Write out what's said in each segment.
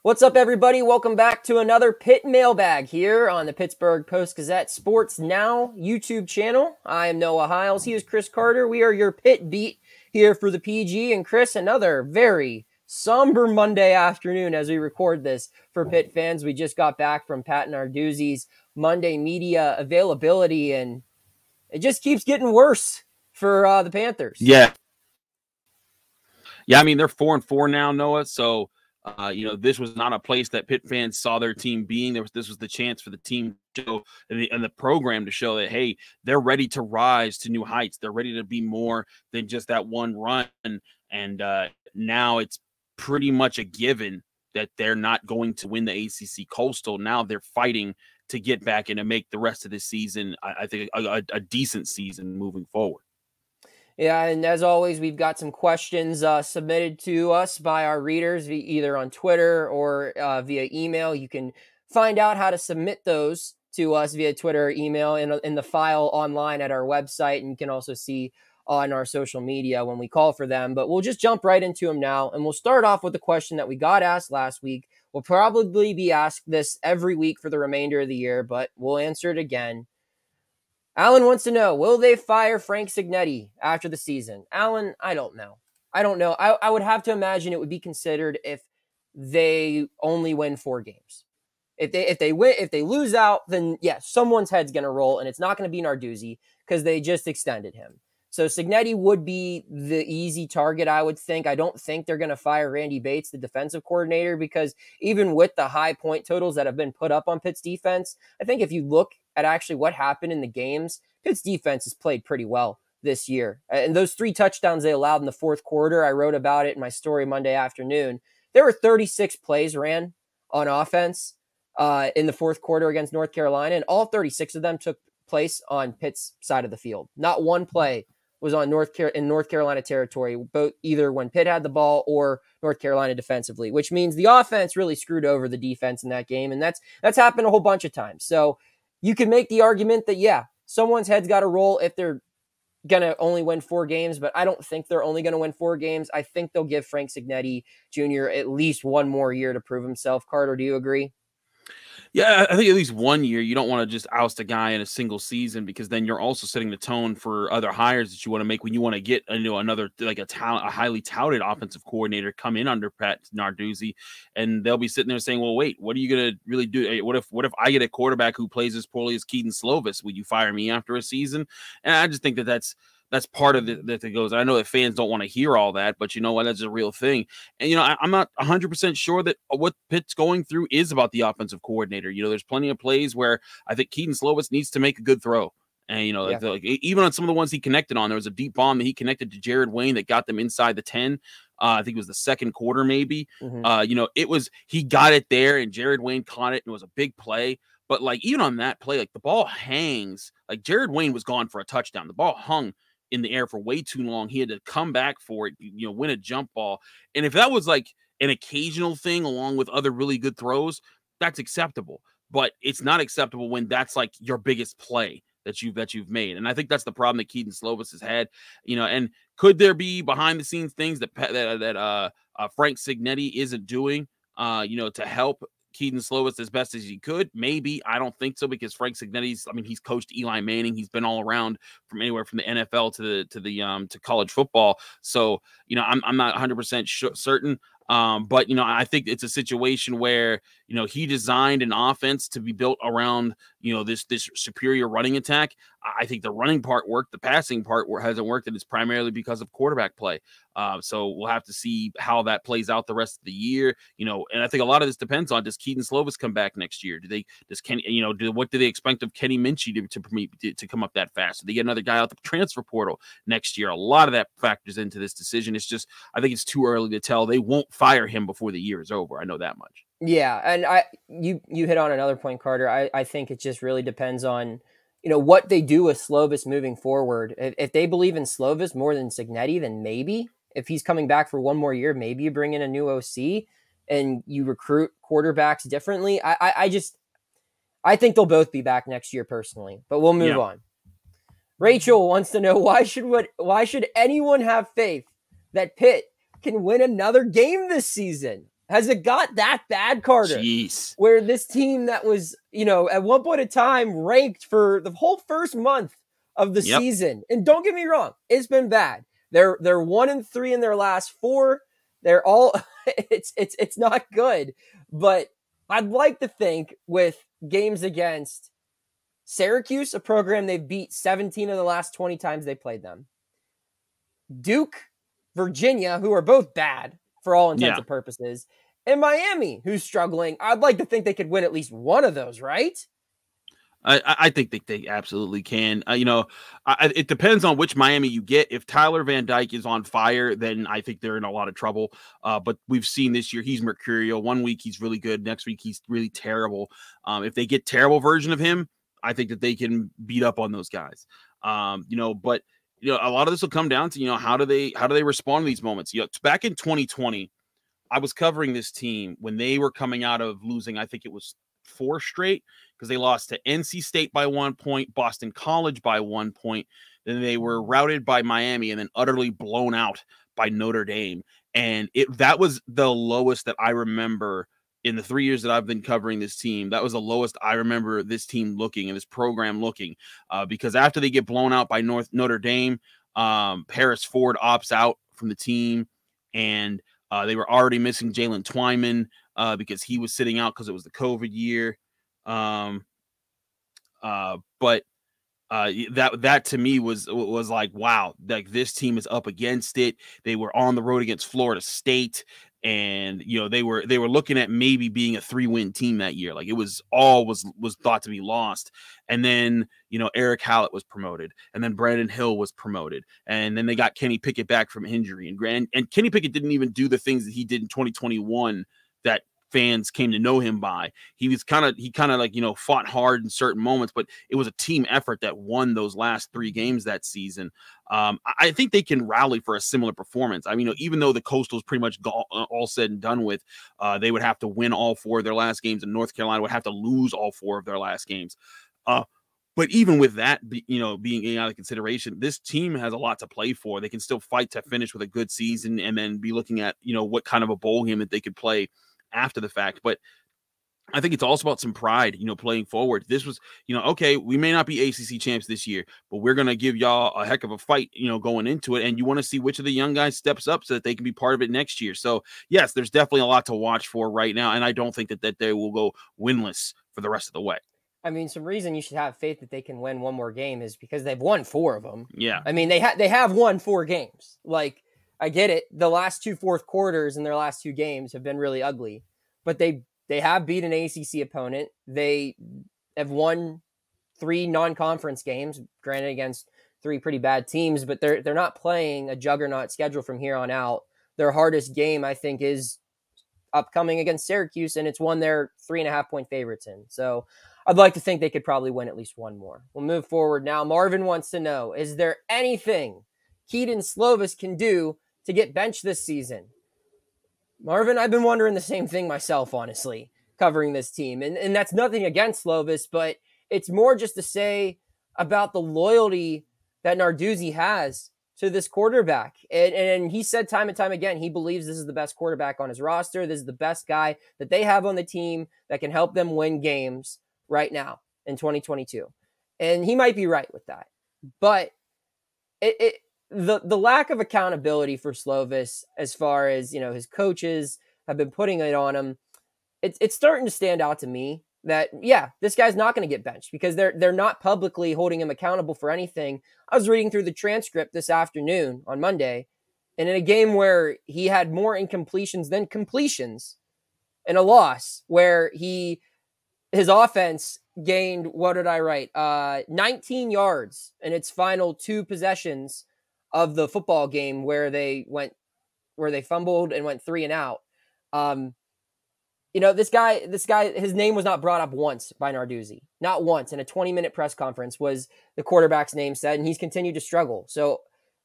What's up, everybody? Welcome back to another Pitt mailbag here on the Pittsburgh Post-Gazette Sports Now YouTube channel. I am Noah Hiles. He is Chris Carter. We are your Pitt beat here for the PG. And Chris, another very somber Monday afternoon as we record this for Pitt fans. We just got back from Pat Narduzzi's Monday media availability, and it just keeps getting worse for the Panthers. Yeah, I mean, they're 4-4 now, Noah. So, this was not a place that Pitt fans saw their team being. This was the chance for the team to show and the program to show that, hey, they're ready to rise to new heights. They're ready to be more than just that one run. And now it's pretty much a given that they're not going to win the ACC Coastal. Now they're fighting to get back and to make the rest of the season, I think, a decent season moving forward. Yeah, and as always, we've got some questions submitted to us by our readers, either on Twitter or via email. You can find out how to submit those to us via Twitter or email in the file online at our website, and you can also see on our social media when we call for them. But we'll just jump right into them now, and we'll start off with the question that we got asked last week. We'll probably be asked this every week for the remainder of the year, but we'll answer it again. Alan wants to know, will they fire Frank Cignetti after the season? Alan, I don't know. I would have to imagine it would be considered if they only win 4 games. If they lose out, then yes, someone's head's going to roll, and it's not going to be Narduzzi because they just extended him. So Cignetti would be the easy target, I would think. I don't think they're going to fire Randy Bates, the defensive coordinator, because even with the high point totals that have been put up on Pitt's defense, I think if you look at actually what happened in the games, Pitt's defense has played pretty well this year. And those 3 touchdowns they allowed in the fourth quarter, I wrote about it in my story Monday afternoon. There were 36 plays ran on offense in the fourth quarter against North Carolina, and all 36 of them took place on Pitt's side of the field. Not one play was on North Carolina territory, both either when Pitt had the ball or North Carolina defensively, which means the offense really screwed over the defense in that game, and that's happened a whole bunch of times. So you can make the argument that, yeah, someone's head's got to roll if they're going to only win 4 games, but I don't think they're only going to win 4 games. I think they'll give Frank Cignetti Jr. at least one more year to prove himself. Carter, do you agree? Yeah, I think at least 1 year. You don't want to just oust a guy in a single season, because then you're also setting the tone for other hires that you want to make when you want to get another, like a highly touted offensive coordinator come in under Pat Narduzzi, and they'll be sitting there saying, "Well, wait, what are you going to really do? What if I get a quarterback who plays as poorly as Kedon Slovis? Would you fire me after a season?" And I just think that's part of it that goes. I know that fans don't want to hear all that, but you know what? That's a real thing. And, I'm not 100% sure that what Pitt's going through is about the offensive coordinator. There's plenty of plays where I think Kedon Slovis needs to make a good throw. And, even on some of the ones he connected on, there was a deep bomb that he connected to Jared Wayne that got them inside the 10. I think it was the second quarter, maybe. Mm-hmm. He got it there, and Jared Wayne caught it, and it was a big play. But, even on that play, the ball hangs. Jared Wayne was gone for a touchdown. The ball hung in the air for way too long. He had to come back for it, win a jump ball. And if that was an occasional thing along with other really good throws, that's acceptable. But it's not acceptable when that's your biggest play that you've made. And I think that's the problem that Kedon Slovis has had. And could there be behind the scenes things that Frank Cignetti isn't doing, to help Kedon Slovis as best as he could? Maybe. I don't think so, because Frank Cignetti's, he's coached Eli Manning. He's been all around from anywhere from the NFL to college football. So, I'm not 100% certain. But, I think it's a situation where, he designed an offense to be built around, this superior running attack. I think the running part worked. The passing part hasn't worked, and it's primarily because of quarterback play. So we'll have to see how that plays out the rest of the year, and I think a lot of this depends on, does Kedon Slovis come back next year? What do they expect of Kenny Minchie to come up that fast? Do they get another guy out the transfer portal next year? A lot of that factors into this decision. It's just, I think it's too early to tell. They won't fire him before the year is over. I know that much. Yeah. And you hit on another point, Carter. I think it just really depends on, what they do with Slovis moving forward. If they believe in Slovis more than Cignetti, then maybe. If he's coming back for one more year, maybe you bring in a new OC and you recruit quarterbacks differently. I think they'll both be back next year personally, but we'll move on. Rachel wants to know, why should anyone have faith that Pitt can win another game this season? Has it got that bad, Carter? Jeez. Where this team that was, at one point in time ranked for the whole first month of the season. And don't get me wrong, it's been bad. They're 1-3 in their last 4. They're all it's not good. But I'd like to think with games against Syracuse, a program they've beat 17 of the last 20 times they played them. Duke, Virginia, who are both bad for all intents and purposes, and Miami, who's struggling. I'd like to think they could win at least one of those, right? I think they absolutely can. It depends on which Miami you get. If Tyler Van Dyke is on fire, then I think they're in a lot of trouble. But we've seen this year, he's mercurial. One week he's really good. Next week he's really terrible. If they get terrible version of him, I think that they can beat up on those guys. But a lot of this will come down to, how do they respond to these moments? Back in 2020, I was covering this team when they were coming out of losing, I think it was 4 straight, because they lost to NC State by 1 point, Boston College by 1 point. Then they were routed by Miami and then utterly blown out by Notre Dame. And that was the lowest that I remember in the 3 years that I've been covering this team. That was the lowest I remember this team looking and this program looking, because after they get blown out by Notre Dame, Paris Ford opts out from the team, and they were already missing Jalen Twyman because he was sitting out because it was the COVID year. But that to me was like, wow, like this team is up against it. They were on the road against Florida State, and they were looking at maybe being a 3-win team that year. Like it was thought to be lost. And then Eric Hallett was promoted, and then Brandon Hill was promoted, and then they got Kenny Pickett back from injury, and Kenny Pickett didn't even do the things that he did in 2021 that fans came to know him by. He kind of like, fought hard in certain moments, but it was a team effort that won those last 3 games that season. I think they can rally for a similar performance. I mean, even though the Coastal's pretty much all said and done with, they would have to win all 4 of their last games, and North Carolina would have to lose all 4 of their last games. But even with that, being out of consideration, this team has a lot to play for. They can still fight to finish with a good season, and then be looking at, what kind of a bowl game that they could play after the fact. But I think it's also about some pride, playing forward. This was, okay, we may not be ACC champs this year, but we're going to give y'all a heck of a fight, going into it. And you want to see which of the young guys steps up so that they can be part of it next year. So yes, there's definitely a lot to watch for right now. And I don't think that they will go winless for the rest of the way. I mean, some reason you should have faith that they can win one more game is because they've won 4 of them. Yeah. I mean, they have won 4 games. Like, I get it. The last 2 fourth quarters in their last 2 games have been really ugly, but they have beat an ACC opponent. They have won 3 non-conference games, granted against 3 pretty bad teams, but they're not playing a juggernaut schedule from here on out. Their hardest game, I think, is upcoming against Syracuse, and it's one they're 3.5-point favorites in. So I'd like to think they could probably win at least one more. We'll move forward now. Marvin wants to know, is there anything Kedon Slovis can do to get benched this season? Marvin, I've been wondering the same thing myself, honestly, covering this team. And that's nothing against Slovis, but it's more just to say about the loyalty that Narduzzi has to this quarterback. And he said time and time again, he believes this is the best quarterback on his roster. This is the best guy that they have on the team that can help them win games right now in 2022. And he might be right with that. But the lack of accountability for Slovis, as far as, his coaches have been putting it on him, it's starting to stand out to me that, yeah, this guy's not going to get benched because they're not publicly holding him accountable for anything. I was reading through the transcript this afternoon on Monday, and in a game where he had more incompletions than completions in a loss, where his offense gained, what did I write? 19 yards in its final 2 possessions of the football game, where they fumbled and went 3 and out. This guy, his name was not brought up once by Narduzzi. Not once in a 20-minute press conference was the quarterback's name said, and he's continued to struggle. So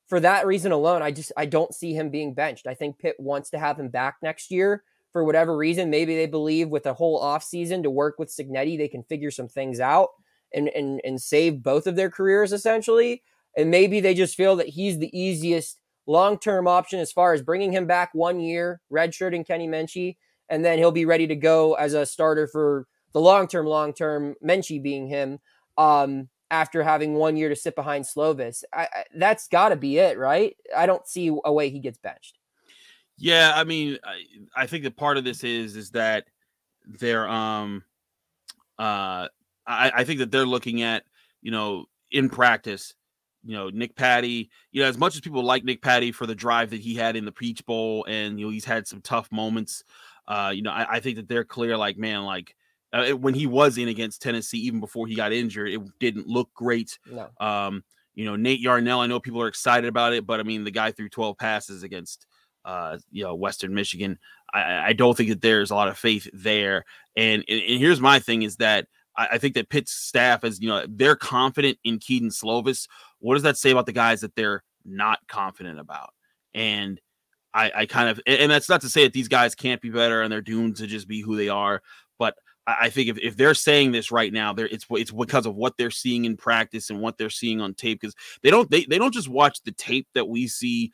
for that reason alone, I don't see him being benched. I think Pitt wants to have him back next year for whatever reason. Maybe they believe with a whole offseason to work with Cignetti, they can figure some things out and save both of their careers, essentially. And maybe they just feel that he's the easiest long-term option as far as bringing him back 1 year, redshirting Kenny Minchie, and then he'll be ready to go as a starter for the long-term, Menchie being him, after having 1 year to sit behind Slovis. That's got to be it, right? I don't see a way he gets benched. Yeah, I mean, I think that part of this is that they're I think that they're looking at, in practice, Nick Patty, as much as people like Nick Patty for the drive that he had in the Peach Bowl, and he's had some tough moments, I think that they're clear, like, man, like, when he was in against Tennessee, even before he got injured, it didn't look great. No. Nate Yarnell, I know people are excited about it, but I mean, the guy threw 12 passes against Western Michigan. I don't think that there's a lot of faith there. And here's my thing is that I think that Pitt's staff is, they're confident in Kedon Slovis. What does that say about the guys that they're not confident about? And I kind of, and that's not to say that these guys can't be better and they're doomed to just be who they are, but I think if they're saying this right now, it's because of what they're seeing in practice and what they're seeing on tape, because they don't just watch the tape that we see,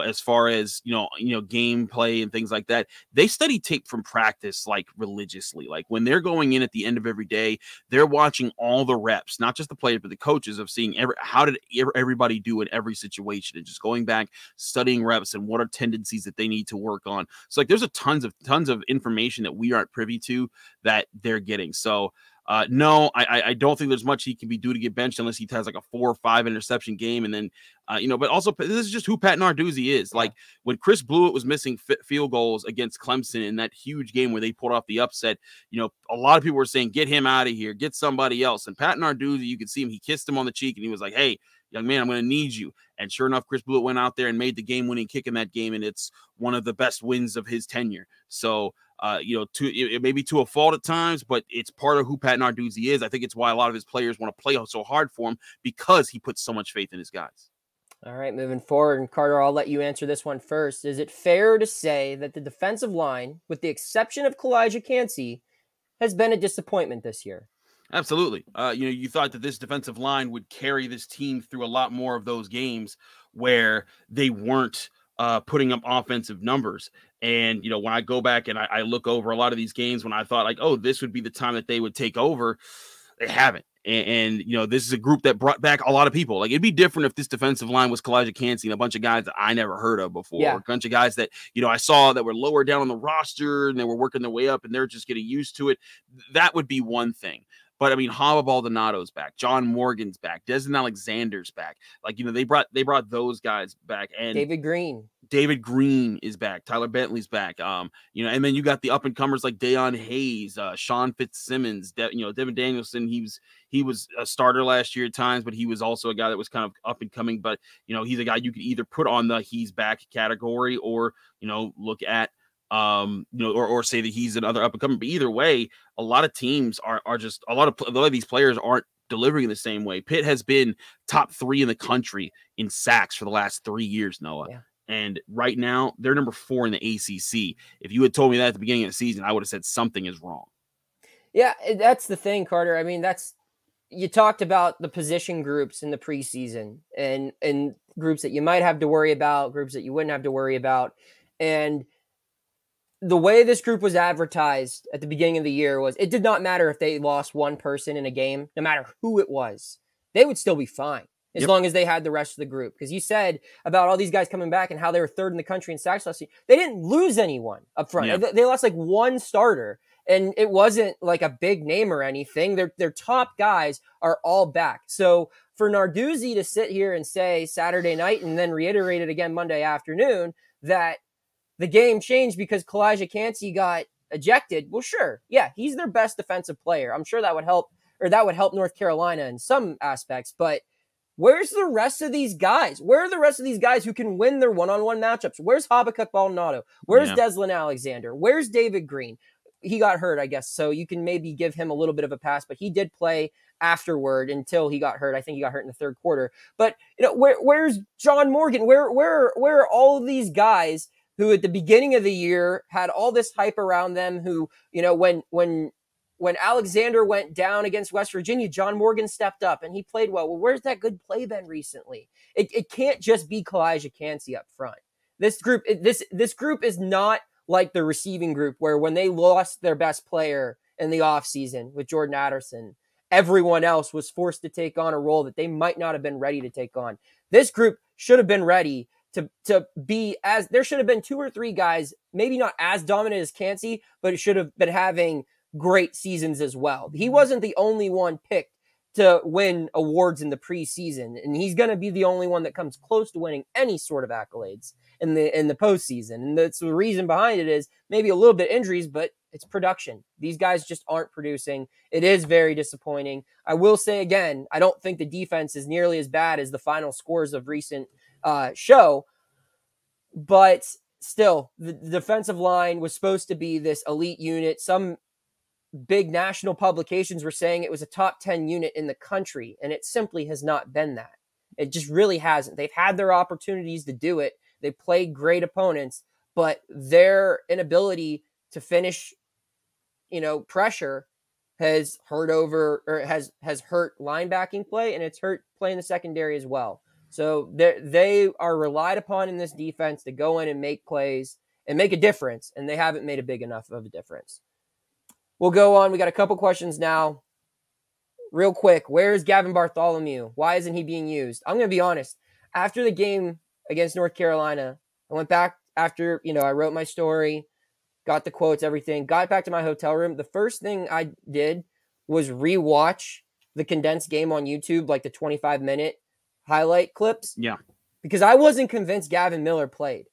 as far as gameplay and things like that. They study tape from practice like religiously. Like when they're going in at the end of every day, they're watching all the reps, not just the players but the coaches, of seeing how did everybody do in every situation, and just going back, studying reps and what are tendencies that they need to work on. So like there's tons of information that we aren't privy to that they're getting. So no, I don't think there's much he can be due to get benched unless he has like a 4 or 5 interception game. And then, but also this is just who Pat Narduzzi is. Yeah. Like when Chris Blewett was missing field goals against Clemson in that huge game where they pulled off the upset, a lot of people were saying, get him out of here, get somebody else. And Pat Narduzzi, you could see him, he kissed him on the cheek and he was like, hey, young man, I'm going to need you. And sure enough, Chris Blewett went out there and made the game-winning kick in that game, and it's one of the best wins of his tenure. So, it may be to a fault at times, but it's part of who Pat Narduzzi is. I think it's why a lot of his players want to play so hard for him, because he puts so much faith in his guys. All right, moving forward, and Carter, I'll let you answer this one first. Is it fair to say that the defensive line, with the exception of Kalijah Cansey, has been a disappointment this year? Absolutely. You thought that this defensive line would carry this team through a lot more of those games where they weren't putting up offensive numbers. And, when I go back and I look over a lot of these games when I thought like, oh, this would be the time that they would take over, they haven't. And this is a group that brought back a lot of people. Like, it'd be different if this defensive line was Kalijah Cansey and a bunch of guys that I never heard of before, or a bunch of guys that, I saw that were lower down on the roster and they were working their way up and they're just getting used to it. That would be one thing. But I mean, Hava Baldonado's back, John Morgan's back, Desmond Alexander's back. Like, they brought those guys back, and David Green is back, Tyler Bentley's back. And then you got the up and comers like Deion Hayes, Sean Fitzsimmons, Devin Danielson. He was a starter last year at times, but he was also a guy that was kind of up and coming. But he's a guy you could either put on the he's back category, or look at. Or say that he's another up and coming. But either way, a lot of teams are just a lot of these players aren't delivering the same way. Pitt has been top 3 in the country in sacks for the last 3 years, Noah. Yeah. And right now they're number 4 in the ACC. If you had told me that at the beginning of the season, I would have said something is wrong. Yeah, that's the thing, Carter. I mean, you talked about the position groups in the preseason and groups that you might have to worry about, groups that you wouldn't have to worry about. And the way this group was advertised at the beginning of the year was it did not matter if they lost one person in a game, no matter who it was, they would still be fine as long as they had the rest of the group. Because you said about all these guys coming back and how they were 3rd in the country in sacks last year. They didn't lose anyone up front. Yep. They lost like one starter, and it wasn't like a big name or anything. Their top guys are all back. So for Narduzzi to sit here and say Saturday night and then reiterate it again Monday afternoon that the game changed because Kalijah Cansey got ejected. Well, sure. Yeah, he's their best defensive player. I'm sure that would help North Carolina in some aspects. But where's the rest of these guys? Where are the rest of these guys who can win their one-on-one matchups? Where's Habakkuk Baldonado? Where's Desmond Alexander? Where's David Green? He got hurt, I guess, so you can maybe give him a little bit of a pass, but he did play afterward until he got hurt. I think he got hurt in the 3rd quarter. But where's John Morgan? Where are all of these guys who at the beginning of the year had all this hype around them, who, when Alexander went down against West Virginia, John Morgan stepped up and he played well. Well, where's that good play been recently? It can't just be Kalijah Cansey up front. This group is not like the receiving group, where when they lost their best player in the offseason with Jordan Addison, everyone else was forced to take on a role that they might not have been ready to take on. This group should have been ready to be as, there should have been 2 or 3 guys, maybe not as dominant as Cansey, but it should have been having great seasons as well. He wasn't the only one picked to win awards in the preseason, and he's going to be the only one that comes close to winning any sort of accolades in the postseason. And that's the reason behind it is maybe a little bit injuries, but it's production. These guys just aren't producing. It is very disappointing. I will say again, I don't think the defense is nearly as bad as the final scores of recent show, but still, the defensive line was supposed to be this elite unit. Some big national publications were saying it was a top 10 unit in the country, and it simply has not been that. It just really hasn't. They've had their opportunities to do it. They played great opponents, but their inability to finish, pressure has hurt linebacking play, and it's hurt play in the secondary as well. So they are relied upon in this defense to go in and make plays and make a difference, and they haven't made a big enough of a difference. We'll go on. We got a couple questions now. Real quick, where's Gavin Bartholomew? Why isn't he being used? I'm going to be honest. After the game against North Carolina, I went back after, I wrote my story, got the quotes, everything, got back to my hotel room. The first thing I did was rewatch the condensed game on YouTube, like the 25-minute highlight clips. Yeah. Because I wasn't convinced Gavin Miller played.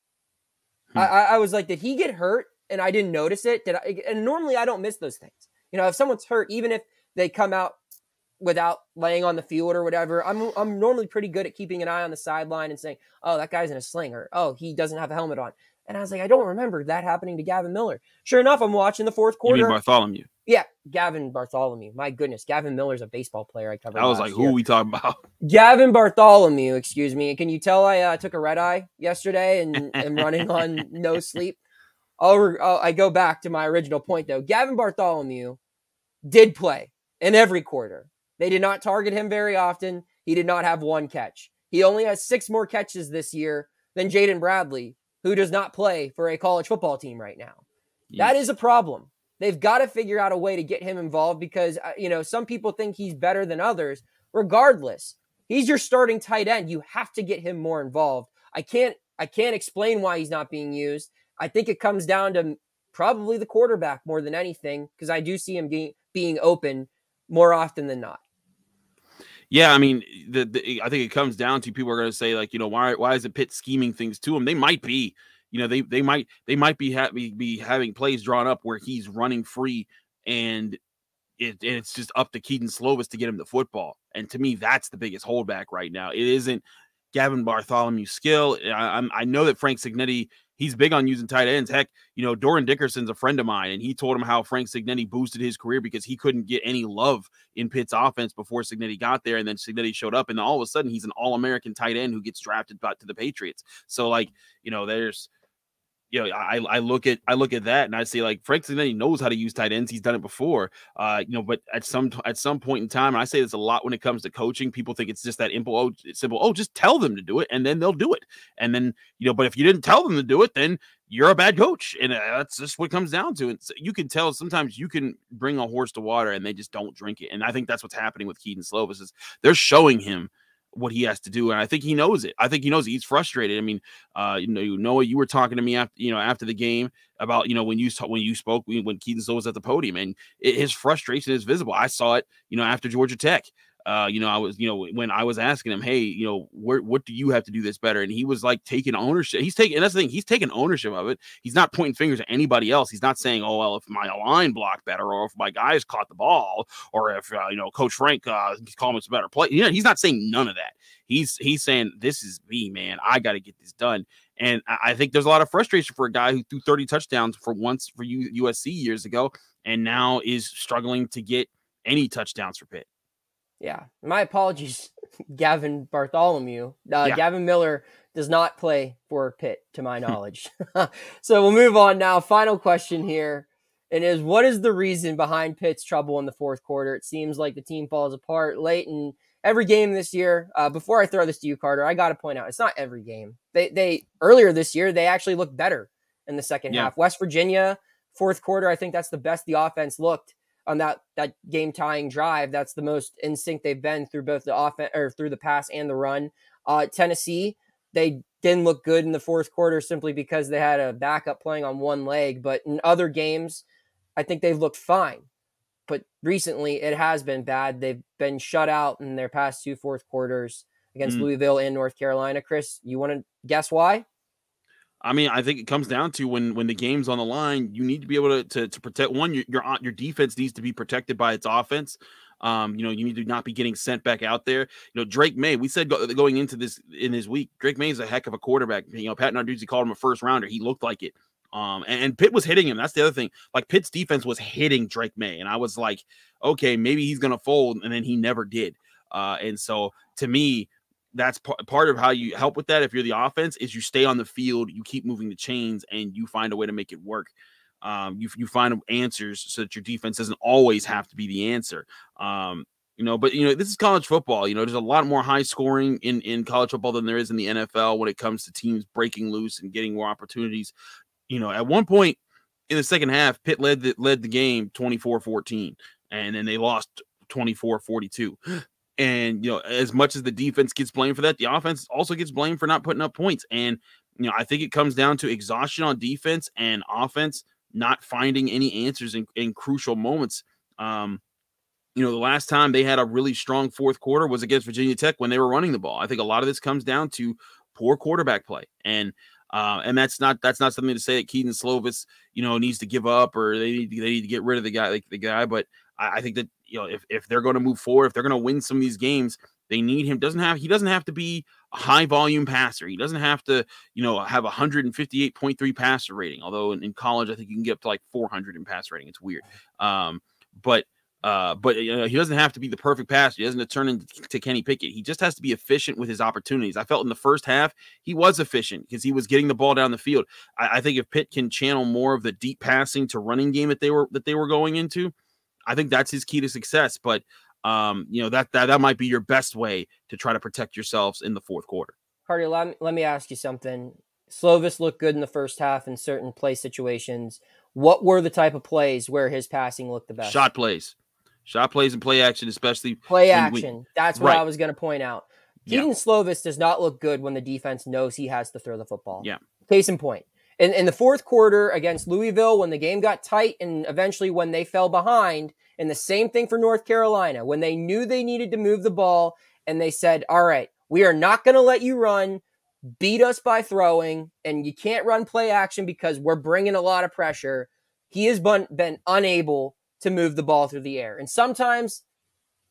I was like, did he get hurt? And I didn't notice it. And normally I don't miss those things. If someone's hurt, even if they come out without laying on the field or whatever, I'm normally pretty good at keeping an eye on the sideline and saying, oh, that guy's in a sling, or, oh, he doesn't have a helmet on. And I was like, I don't remember that happening to Gavin Miller. Sure enough, I'm watching the fourth quarter. You mean Bartholomew? Yeah, Gavin Bartholomew. My goodness, Gavin Miller's a baseball player I covered. I was like, who are we talking about? Gavin Bartholomew, excuse me. Can you tell I took a red eye yesterday and am running on no sleep? I go back to my original point, though. Gavin Bartholomew did play in every quarter. They did not target him very often. He did not have 1 catch. He only has 6 more catches this year than Jaden Bradley, who does not play for a college football team right now. Yes. That is a problem. They've got to figure out a way to get him involved because, some people think he's better than others. Regardless, he's your starting tight end. You have to get him more involved. I can't explain why he's not being used. I think it comes down to probably the quarterback more than anything, because I do see him being open more often than not. Yeah, I mean, I think it comes down to people are going to say, like, why is it Pitt scheming things to him? They might be, they might be having plays drawn up where he's running free, and it's just up to Kedon Slovis to get him the football. And to me, that's the biggest holdback right now. It isn't Gavin Bartholomew's skill. I know that Frank Cignetti, he's big on using tight ends. Heck, Doran Dickerson's a friend of mine, and he told him how Frank Cignetti boosted his career because he couldn't get any love in Pitt's offense before Cignetti got there, and then Cignetti showed up, and all of a sudden he's an All-American tight end who gets drafted back to the Patriots. So, there's I look at that and I say, like, Frank Cignetti knows how to use tight ends. He's done it before, but at some point in time, and I say this a lot when it comes to coaching, people think it's just that simple. Oh, just tell them to do it and then they'll do it. And then, but if you didn't tell them to do it, then you're a bad coach. And that's just what it comes down to. And so you can tell sometimes you can bring a horse to water and they just don't drink it. And I think that's what's happening with Kedon Slovis is they're showing him what he has to do, and I think he knows it. I think he knows it. He's frustrated. I mean, Noah, you were talking to me after the game about when Kedon Slovis was at the podium, and his frustration is visible. I saw it, after Georgia Tech. I was, when I was asking him, hey, what do you have to do this better? And he was like taking ownership. And that's the thing. He's taking ownership of it. He's not pointing fingers at anybody else. He's not saying, oh, well, if my line blocked better, or if my guys caught the ball, or if, Coach Frank called me some better play. He's not saying none of that. He's saying, this is me, man. I got to get this done. And I think there's a lot of frustration for a guy who threw 30 touchdowns for USC years ago, and now is struggling to get any touchdowns for Pitt. Yeah, my apologies, Gavin Bartholomew. Gavin Miller does not play for Pitt, to my knowledge. So we'll move on now. Final question here. It is, what is the reason behind Pitt's trouble in the fourth quarter? It seems like the team falls apart late in every game this year. Before I throw this to you, Carter, I got to point out, it's not every game. They earlier this year, they actually looked better in the second Yeah. half. West Virginia, fourth quarter, I think that's the best the offense looked on that game tying drive. That's the most in sync they've been through both the offense or through the pass and the run. Tennessee, they didn't look good in the fourth quarter simply because they had a backup playing on one leg. But in other games, I think they've looked fine. But recently, it has been bad. They've been shut out in their past two fourth quarters against Louisville and North Carolina. Chris, you want to guess why? I mean, I think it comes down to when the game's on the line, you need to be able to protect one. Your defense needs to be protected by its offense. You need to not be getting sent back out there. Drake May, we said going into this in his week, Drake May is a heck of a quarterback. Pat Narduzzi called him a first rounder. He looked like it. And Pitt was hitting him. That's the other thing. Like Pitt's defense was hitting Drake May, and I was like, okay, maybe he's gonna fold, and then he never did. And so to me, that's part of how you help with that. If you're the offense, is you stay on the field, you keep moving the chains, and you find a way to make it work. You find answers so that your defense doesn't always have to be the answer. But this is college football. There's a lot more high scoring in college football than there is in the NFL when it comes to teams breaking loose and getting more opportunities. At one point in the second half, Pitt led the game 24-14, and then they lost 24-42. And, as much as the defense gets blamed for that, the offense also gets blamed for not putting up points. And, I think it comes down to exhaustion on defense and offense not finding any answers in crucial moments. The last time they had a really strong fourth quarter was against Virginia Tech when they were running the ball. I think a lot of this comes down to poor quarterback play. And that's not something to say that Kedon Slovis, needs to give up or they need to get rid of the guy. But I think that, if they're going to move forward, if they're going to win some of these games, they need him. He doesn't have to be a high volume passer. He doesn't have to, have 158.3 passer rating. Although in college, I think you can get up to like 400 in passer rating. It's weird. But he doesn't have to be the perfect passer. He doesn't turn into Kenny Pickett. He just has to be efficient with his opportunities. I felt in the first half he was efficient because he was getting the ball down the field. I think if Pitt can channel more of the deep passing to running game that they were going into, I think that's his key to success. But that might be your best way to try to protect yourselves in the fourth quarter. Carter, let me ask you something. Slovis looked good in the first half in certain play situations. What were the type of plays where his passing looked the best? Shot plays and play action, especially play action. That's what right. I was going to point out. Kedon Slovis does not look good when the defense knows he has to throw the football. Yeah. Case in point. In the fourth quarter against Louisville, when the game got tight and eventually when they fell behind, and the same thing for North Carolina, when they knew they needed to move the ball and they said, all right, we are not going to let you run, beat us by throwing, and you can't run play action because we're bringing a lot of pressure. He has been unable to move the ball through the air. And sometimes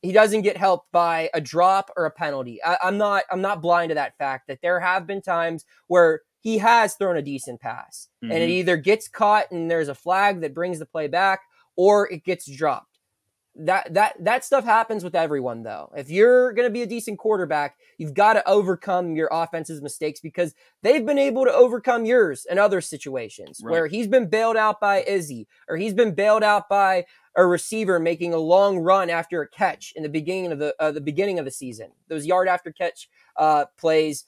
he doesn't get helped by a drop or a penalty. I'm not blind to that fact that there have been times where he has thrown a decent pass and it either gets caught and there's a flag that brings the play back or it gets dropped. That stuff happens with everyone, though. If you're going to be a decent quarterback, you've got to overcome your offense's mistakes because they've been able to overcome yours in other situations where he's been bailed out by Izzy or he's been bailed out by a receiver making a long run after a catch in the beginning of the season. Those yard after catch plays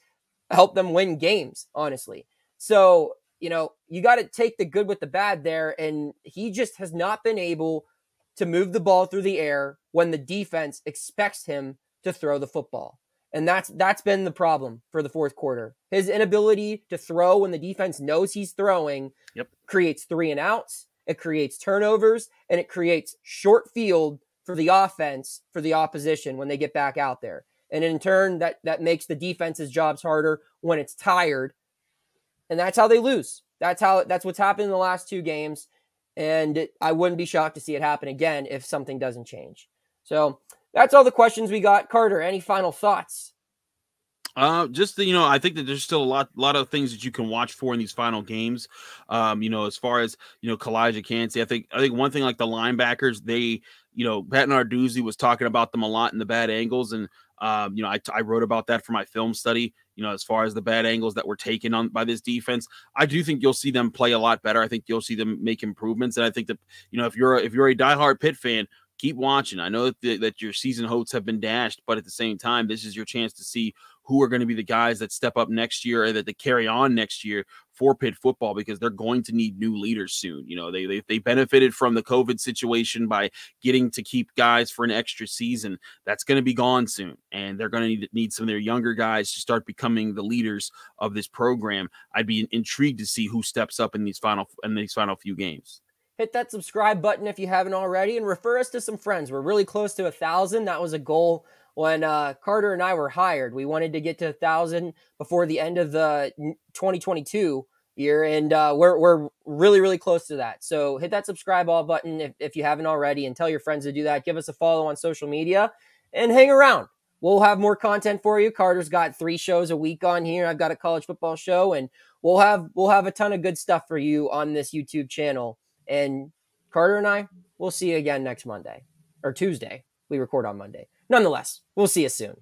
help them win games, honestly. So, you got to take the good with the bad there, and he just has not been able to move the ball through the air when the defense expects him to throw the football. And that's been the problem for the fourth quarter. His inability to throw when the defense knows he's throwing creates 3 and outs, it creates turnovers, and it creates short field for the offense, for the opposition when they get back out there. And in turn, that makes the defense's jobs harder when it's tired. And that's how they lose. That's what's happened in the last 2 games. And I wouldn't be shocked to see it happen again if something doesn't change. So that's all the questions we got. Carter, any final thoughts? I think that there's still a lot of things that you can watch for in these final games. As far as, Kalijah Cansey, I think one thing like the linebackers, they, Pat Narduzzi was talking about them a lot in the bad angles. And, I wrote about that for my film study, as far as the bad angles that were taken on by this defense. I do think you'll see them play a lot better. I think you'll see them make improvements. And I think that, if you're a diehard Pitt fan, keep watching. I know that your season hopes have been dashed, but at the same time, this is your chance to see who are going to be the guys that step up next year or that they carry on next year for Pitt football, because they're going to need new leaders soon. You know, they benefited from the COVID situation by getting to keep guys for an extra season. That's going to be gone soon, and they're going to need some of their younger guys to start becoming the leaders of this program. I'd be intrigued to see who steps up in these final few games. Hit that subscribe button if you haven't already, and refer us to some friends. We're really close to 1,000. That was a goal when Carter and I were hired. We wanted to get to 1,000 before the end of the 2022 year, and we're really, really close to that. So hit that subscribe all button if you haven't already, and tell your friends to do that. Give us a follow on social media, and hang around. We'll have more content for you. Carter's got 3 shows a week on here. I've got a college football show, and we'll have a ton of good stuff for you on this YouTube channel. And Carter and I, we'll see you again next Monday or Tuesday. We record on Monday. Nonetheless, we'll see you soon.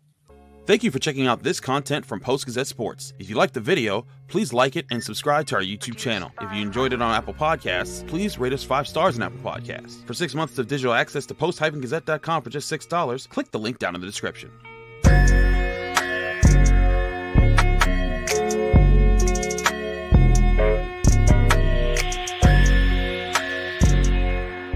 Thank you for checking out this content from Post-Gazette Sports. If you liked the video, please like it and subscribe to our YouTube channel. If you enjoyed it on Apple Podcasts, please rate us 5 stars on Apple Podcasts. For 6 months of digital access to post-gazette.com for just $6, click the link down in the description.